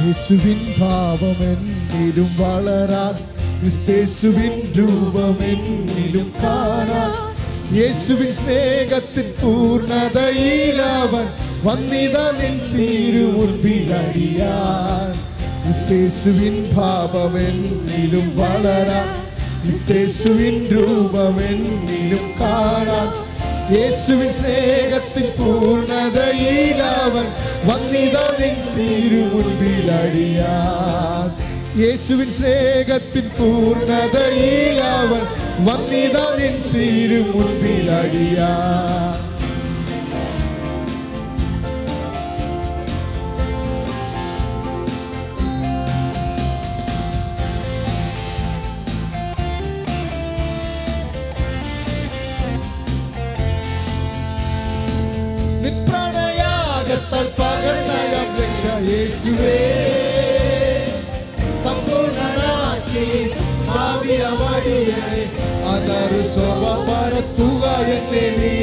യേശുവിൻ ഭാവമെന്നിലും വളരാൻ, ക്രിസ്തേശുവിൻ രൂപമെന്നിലും കാണാൻ, യേശുവിൻ സ്നേഹത്തിൻ പൂർണ്ണതയിലവൻ വന്നിതാ നിൻ തിരുമുൻപിലടിയാൻ. ക്രിസ്തേശുവിൻ ഭാവമെന്നിലും വളരാൻ, ക്രിസ്തേശുവിൻ രൂപമെന്നിലും കാണാൻ, യേശുവിൻ സ്നേഹത്തിൻ പൂർണ്ണതയിലവൻ വന്നിതാ നിൻ തിരുമുൻപിലടിയാൻ. യേശുവിൻ സ്നേഹത്തിൻ പൂർണ്ണതയിലവൻ വന്നിതാ നിൻ തിരുമുൻപിലടിയാൻ. നിൻ പ്രണയാഗത്താൽ പകർന്നയം രക്ഷ യേശുവേ സമ്പൂർണ്ണനാക്കി ഭാവിയമടിയനെ അതാരു ശോഭ പരത്തുക എന്നെ നീ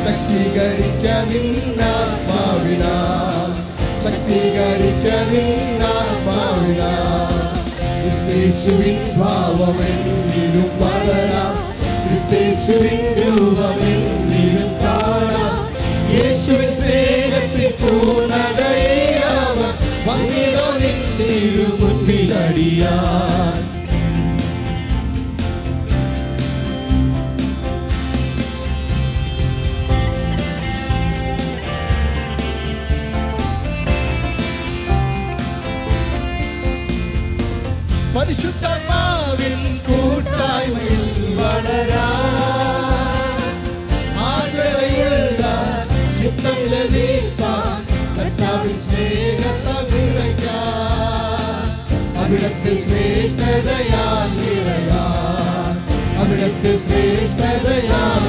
ശക്തീകരിക്ക നിന്നാത്മാവിനാ, ശക്തീകരിക്ക നിന്നാത്മാവിനാ. ക്രിസ്തേശുവിൻ ഭാവമെന്നിലും വളരാം, ക്രിസ്തേശുവിൻ രൂപമെന്നിലും കാണാം, യേശുവിൻ സ്നേഹത്തിൻ പൂർണ്ണതയിലവൻ വന്നിതാ നിൻ തിരുമുൻപിലടിയാൻ. പരിശുദ്ധാത്മാവിൻ കൂട്ടായ്മയിൽ വളരാൻ, ആർദ്രതയുള്ള ചിത്തം ലഭിക്കാൻ, കർത്താവിൻ സ്നേഹത്താൽ നിറയ്ക്കാൻ, അവിടുത്തെ ശ്രേഷ്ഠതയാൽ നിറയാൻ, അവിടുത്തെ ശ്രേഷ്ഠതയാൽ